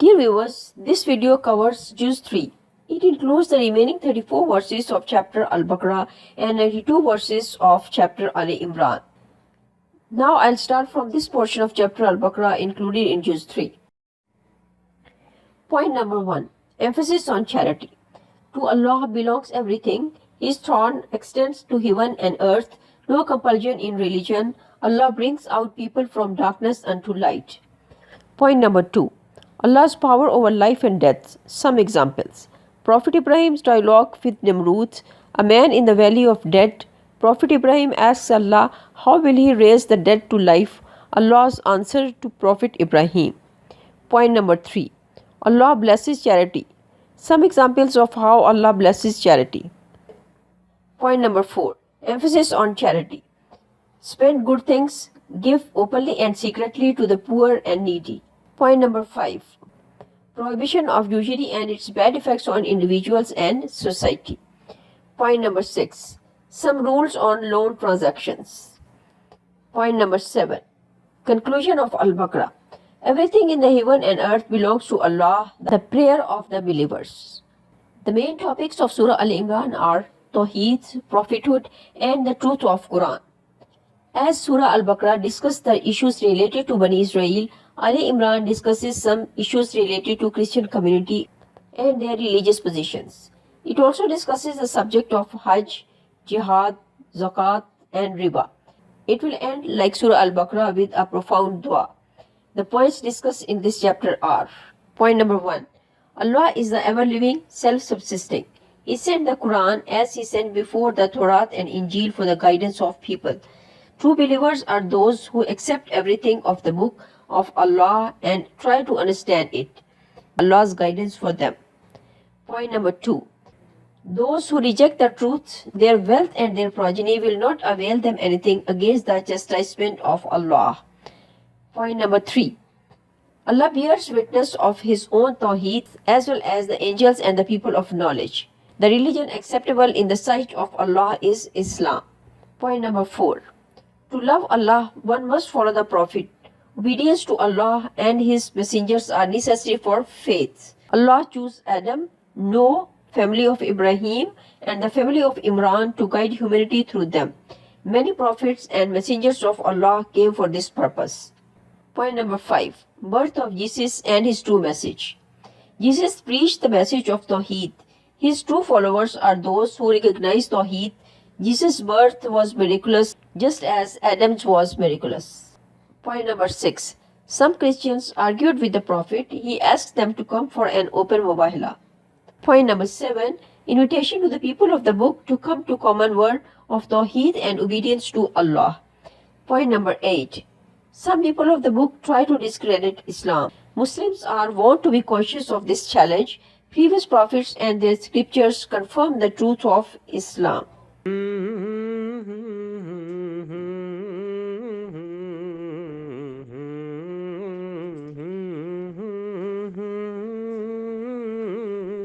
Dear viewers, this video covers Juz 3. It includes the remaining 34 verses of Chapter Al-Baqarah and 92 verses of Chapter Ale-Imran. Now I'll start from this portion of Chapter Al-Baqarah included in Juz 3. Point number 1. Emphasis on charity. To Allah belongs everything. His throne extends to heaven and earth. No compulsion in religion. Allah brings out people from darkness unto light. Point number 2. Allah's power over life and death. Some examples. Prophet Ibrahim's dialogue with Nimrud, a man in the valley of death. Prophet Ibrahim asks Allah, how will he raise the dead to life? Allah's answer to Prophet Ibrahim. Point number 3. Allah blesses charity. Some examples of how Allah blesses charity. Point number 4. Emphasis on charity. Spend good things. Give openly and secretly to the poor and needy. Point number 5. Prohibition of usury and its bad effects on individuals and society. Point number 6. Some rules on loan transactions. Point number 7. Conclusion of Al-Baqarah. Everything in the heaven and earth belongs to Allah, the prayer of the believers. The main topics of Surah Al-Imran are Tawheed, prophethood, and the truth of Quran. As Surah Al-Baqarah discussed the issues related to Bani Israel, Ale-Imran discusses some issues related to Christian community and their religious positions. It also discusses the subject of Hajj, Jihad, Zakat, and Riba. It will end like Surah Al-Baqarah with a profound dua. The points discussed in this chapter are: Point number 1. Allah is the ever-living, self-subsisting. He sent the Quran as He sent before the Torah and Injil for the guidance of people. True believers are those who accept everything of the book of Allah and try to understand it. Allah's guidance for them. Point number 2. Those who reject the truth, their wealth and their progeny will not avail them anything against the chastisement of Allah. Point number 3. Allah bears witness of His own Tawheed as well as the angels and the people of knowledge. The religion acceptable in the sight of Allah is Islam. Point number 4. To love Allah, one must follow the Prophet. Obedience to Allah and His messengers are necessary for faith. Allah chose Adam, Noah, family of Ibrahim, and the family of Imran to guide humanity through them. Many prophets and messengers of Allah came for this purpose. Point number 5. Birth of Jesus and His true message. Jesus preached the message of Tawheed. His true followers are those who recognize Tawheed. Jesus' birth was miraculous, just as Adam's was miraculous. Point number 6. Some Christians argued with the Prophet. He asked them to come for an open mubahala. Point number 7. Invitation to the people of the book to come to common word of Tawheed and obedience to Allah. Point number 8. Some people of the book try to discredit Islam. Muslims are warned to be conscious of this challenge. Previous prophets and their scriptures confirm the truth of Islam.